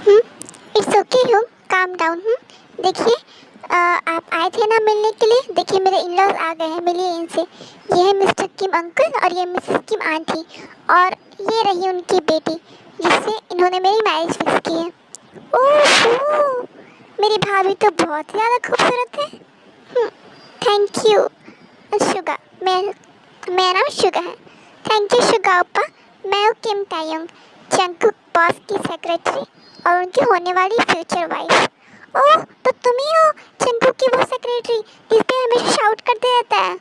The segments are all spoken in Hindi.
It's okay you calm down. देखिए आप आए थे ना मिलने के लिए। देखिए मेरे इन लॉज आ गए हैं, मिलिए इनसे। ये है मिस्टर किम अंकल और ये मिसेस किम आंटी, और ये रही उनकी बेटी जिससे इन्होंने मेरी मैरिज फिक्स की है। ओह मेरी भाभी तो बहुत ज़्यादा खूबसूरत है। Thank you Suga. मेरा नाम शुगा है। थैंक यू शुगा ओप्पा। मैं हूँ किम तायोंग, जंगकुक बॉस की सेक्रेटरी और उनकी होने वाली फ्यूचर वाइफ। ओह तो तुम ही हो जंगकुक की वो सेक्रेटरी जिस पे हमेशा शाउट करते रहता है।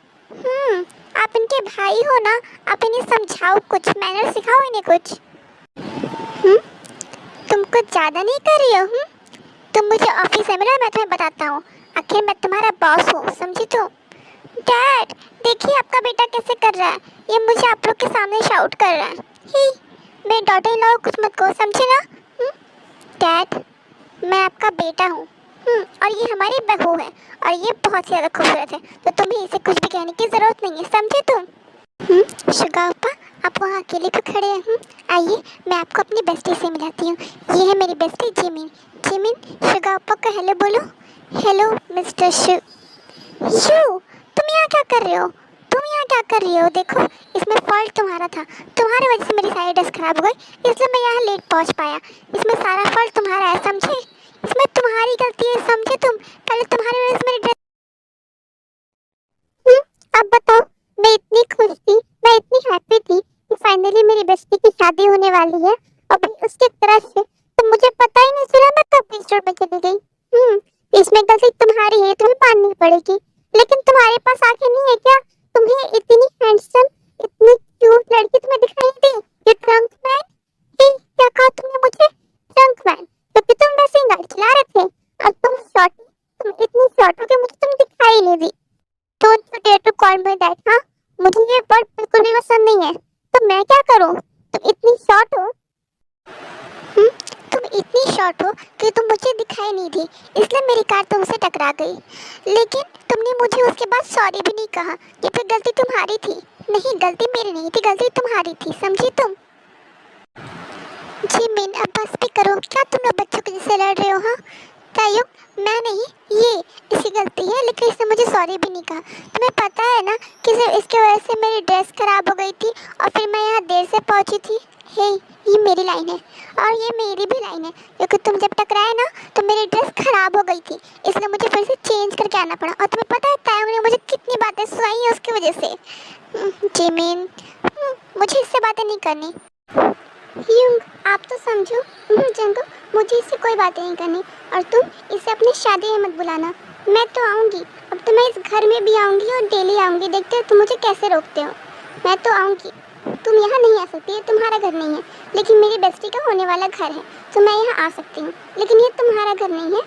आप इनके भाई हो ना, आप इन्हें समझाओ, कुछ मैनर सिखाओ इन्हें कुछ। तुम कुछ ज़्यादा नहीं कर रही हो। तुम मुझे ऑफिस से मिला, मैं तुम्हें बताता हूँ। आखिर मैं तुम्हारा बॉस हूँ, समझी तुम। डैड देखिए आपका बेटा कैसे कर रहा है, ये मुझे आप लोग के सामने शाउट कर रहा है। ही मेरे डॉटर इन लॉ कुछ मत कहो, समझे ना। डैड मैं आपका बेटा हूँ और ये हमारी बहू है और ये बहुत ज़्यादा खूबसूरत है, तो तुम्हें इसे कुछ भी कहने की ज़रूरत नहीं है, समझे तुम। शुगा ओप्पा आप वहाँ अकेले क्यों खड़े हैं। आइए मैं आपको अपनी बेस्टी से मिलाती हूँ। ये है मेरी बेस्टी जिमिन। जिमिन शुगा ओप्पा को हेलो बोलो। हेलो मिस्टर शु। तुम यहाँ क्या कर रहे हो। देखो इसमें फॉल्ट तुम्हारा था, तुम्हारी वजह से मेरी सारी ड्रेस खराब हो गई, इसलिए मैं यहाँ लेट पहुँच पाया। इसमें सारा फॉल्ट तुम्हारा है, समझे। इसमें तुम्हारी गलती है, समझे तुम। पहले तुम्हारी वजह से मेरी ड्रेस। अब बताओ। मैं इतनी खुश थी, मैं इतनी हैप्पी थी कि फाइनली मेरी बेस्टी की शादी होने वाली है। अभी उसके तरफ से तो मुझे पता ही नहीं चला मैं कब स्टोर में चली गई। इसमें गलती तुम्हारी है, तुम्हें माननी पड़ेगी। लेकिन तुम्हारे पास आंखें नहीं है क्या। तुम्हें इतनी हैंडसम, इतनी क्यूट लड़की तुम्हें दिखाई दी। ये ट्रंक मैन। क्या कहा तुमने मुझे। ट्रंक मैन क्योंकि तुम वैसे ही गाड़ी चला रहे थे और तुम शॉर्ट, तुम इतनी शॉर्ट हो कि मुझे तुम दिखाई नहीं दी। Don't you dare to call me that, हाँ। मुझे ये वर्ड बिल्कुल भी पसंद नहीं है। तो मैं क्या करूँ। तुम इतनी शॉर्ट हो। तुम इतनी शॉर्ट हो कि तुम मुझे दिखाई नहीं दी, इसलिए मेरी कार तुमसे टकरा गई। लेकिन तुमने मुझे उसके बाद सॉरी भी नहीं कहा। ये फिर गलती तुम्हारी थी। नहीं गलती मेरी नहीं थी, गलती तुम्हारी थी, समझी तुम। जी मीन अब बस भी करो, क्या तुम लोग बच्चों के जैसे लड़ रहे हो। हाँ तायुक मैं नहीं, ये इसकी गलती है, लेकिन इसने मुझे सॉरी भी नहीं कहा। तुम्हें पता है ना कि सिर्फ इसके वजह से मेरी ड्रेस खराब हो गई थी और फिर मैं यहाँ देर से पहुँची थी। हे ये मेरी लाइन है और ये मेरी भी लाइन है, क्योंकि तुम जब टकराए ना तो मेरी ड्रेस खराब हो गई थी, इसलिए मुझे फिर से चेंज करके आना पड़ा। और तुम्हें पता है तायुक ने मुझे कितनी बातें सुनाई है उसकी वजह से। जिमिन मुझे इससे बातें नहीं करनी। युंग आप तो समझो। जंगो मुझे इससे कोई बातें नहीं करनी और तुम इसे अपनी शादी में मत बुलाना। मैं तो आऊँगी, अब तो मैं इस घर में भी आऊँगी और डेली आऊँगी। देखते हो तुम मुझे कैसे रोकते हो। मैं तो आऊँगी, तुम यहाँ नहीं आ सकती, ये तुम्हारा घर नहीं है। लेकिन मेरी बेस्टी का होने वाला घर है तो मैं यहाँ आ सकती हूँ, लेकिन ये तुम्हारा घर नहीं है।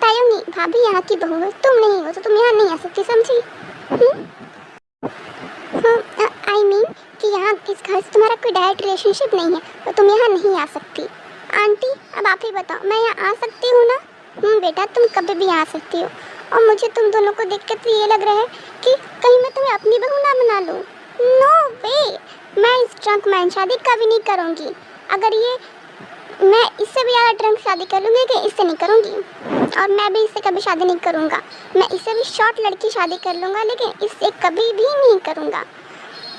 तायुंगी भाभी यहाँ की बहू है, तुम नहीं हो तो तुम यहाँ नहीं आ सकती, समझी। आई मीन कि यहाँ इस घर से तुम्हारा कोई डायरेक्ट रिलेशनशिप नहीं है तो तुम यहाँ नहीं आ सकती। आंटी अब आप ही बताओ, मैं यहाँ आ सकती हूँ ना। बेटा तुम कभी भी आ सकती हो। और मुझे तुम दोनों को देख के तो ये लग रहा है कि कहीं मैं तुम्हें अपनी बहू ना बना लूँ। नो वे, मैं इस ट्रंक मैन शादी कभी नहीं करूँगी। अगर ये मैं इससे भी ज़्यादा ट्रंक शादी कर लूँगी, लेकिन इससे नहीं करूँगी। और मैं भी इससे कभी शादी नहीं करूँगा। मैं इससे भी शॉर्ट लड़की शादी कर लूँगा, लेकिन इससे कभी भी नहीं करूँगा।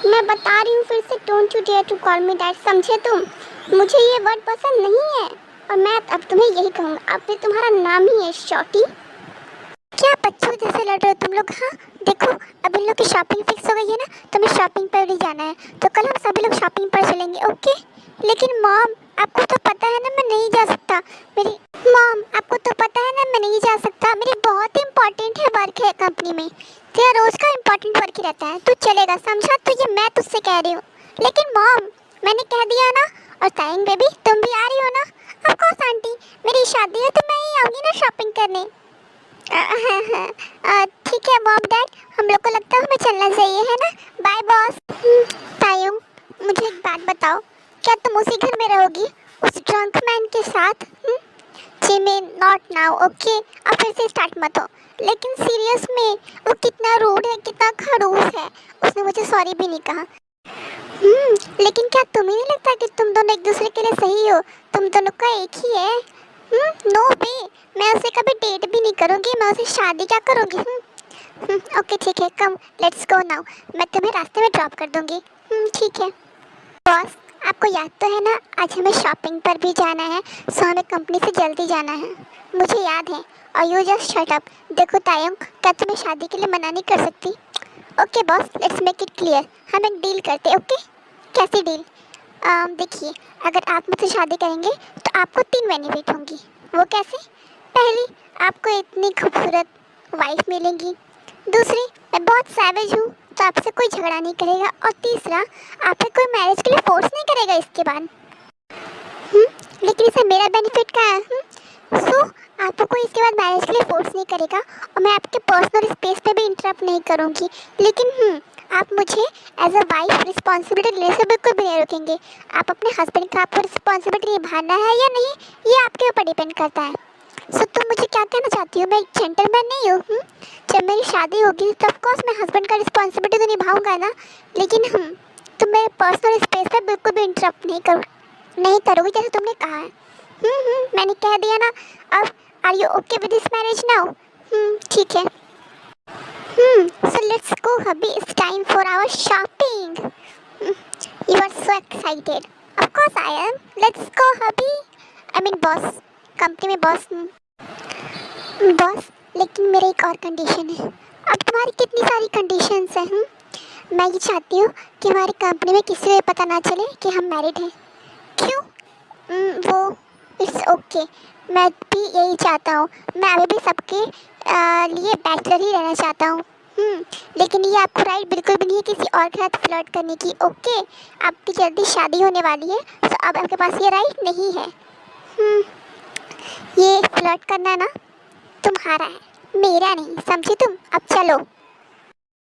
मैं बता रही हूँ फिर से, don't you dare to call me dad, समझे तुम। मुझे ये वर्ड पसंद नहीं है और मैं अब तुम्हें यही कहूँगा। अब भी तुम्हारा नाम ही है शॉर्टी। क्या बच्चों जैसे लड़ रहे हो तुम लोग। हाँ देखो अब इन लोग की शॉपिंग फिक्स हो गई है ना, तो हमें शॉपिंग पर भी जाना है, तो कल हम सभी लोग शॉपिंग पर चलेंगे, ओके। लेकिन मॉम आपको तो पता है ना मैं नहीं जा सकता। मेरी मॉम आपको तो पता है ना मैं नहीं जा सकता, मेरी बहुत इंपॉर्टेंट है वर्क है कंपनी में। तेरा रोज़ का इंपॉर्टेंट वर्क ही रहता है, तू चलेगा समझा। तो ये मैं तुझसे कह रही हूँ। लेकिन मॉम मैंने कह दिया ना। और ताइंग बेबी तुम भी आ रही हो ना। ऑफ कोर्स आंटी, मेरी शादी है तो मैं ही आऊँगी ना शॉपिंग करने। ठीक है मॉम डैड, हम लोग को लगता है हमें चलना चाहिए, है ना। Bye boss. तायुंग मुझे एक बात बताओ, क्या तुम उसी घर में रहोगी उस ड्रंक मैन के साथ। Jimin not now okay. अब फिर से स्टार्ट मत हो। लेकिन सीरियस में वो कितना रूड है, कितना खड़ूस है, उसने मुझे सॉरी भी नहीं कहा। लेकिन क्या तुम्हें नहीं लगता कि तुम दोनों एक दूसरे के लिए सही हो? तुम दोनों का एक ही है। नो वे, मैं उसे कभी डेट भी नहीं करूँगी, मैं उसे शादी क्या करूँगी। ओके ठीक है, कम लेट्स गो नाउ, मैं तुम्हें रास्ते में ड्रॉप कर दूँगी। ठीक है। बॉस, आपको याद तो है ना, आज हमें शॉपिंग पर भी जाना है, सो हमें कंपनी से जल्दी जाना है। मुझे याद है। और यू जस्ट शट अप। देखो तायंग, क्या तुम्हें शादी के लिए मना नहीं कर सकती? Okay boss, let's make it clear, हम एक डील करते हैं। ओके, कैसी डील? देखिए, अगर आप मुझसे शादी करेंगे तो आपको 3 बेनिफिट होंगी। वो कैसे? पहली, आपको इतनी खूबसूरत वाइफ मिलेंगी। दूसरी, मैं बहुत सैवेज हूँ तो आपसे कोई झगड़ा नहीं करेगा। और तीसरा, आपसे कोई मैरिज के लिए फोर्स नहीं करेगा इसके बाद। लेकिन इसमें मेरा बेनिफिट क्या है? सो आपको कोई इसके बाद मैरिज के लिए फोर्स नहीं करेगा और मैं आपके पर्सनल स्पेस पे भी इंटरप्ट नहीं करूँगी। लेकिन आप मुझे एज अ वाइफ रिस्पॉन्सिबिलिटी लेने से बिल्कुल भी नहीं रोकेंगे। आप अपने हस्बैंड का आपको रिस्पॉन्सिबिलिटी निभाना है या नहीं, ये आपके ऊपर डिपेंड करता है। सो तुम मुझे क्या कहना चाहती हो? मैं एक जेंटलमैन नहीं हूँ? जब मेरी शादी होगी तो ऑफकोर्स मैं हस्बैंड का रिस्पॉन्सिबिलिटी तो निभाऊंगा ना। लेकिन तुम मेरे पर्सनल स्पेस पे बिल्कुल भी इंटरप्ट नहीं करोगी जैसे तुमने कहा है। मैंने कह दिया ना। अब are you okay with this marriage now? ठीक है। So let's go hubby, it's time for our shopping. You are so excited. Of course I am. Let's go hubby. I mean boss, company में बॉस। बॉस, लेकिन मेरी एक और कंडीशन है। अब तुम्हारी कितनी सारी कंडीशंस हैं। मैं ये चाहती हूँ कि हमारी कंपनी में किसी को ये पता ना चले कि हम मैरिड हैं। क्यों? वो इट्स ओके, मैं भी यही चाहता हूँ। मैं अभी भी सबके लिए बैचलर ही रहना चाहता हूँ। लेकिन ये आपको राइट बिल्कुल भी नहीं है किसी और के साथ फ्लर्ट करने की। ओके, आपकी जल्दी शादी होने वाली है, तो अब आपके पास ये राइट नहीं है। ये फ्लर्ट करना ना तुम्हारा है, मेरा नहीं, समझी तुम? अब चलो।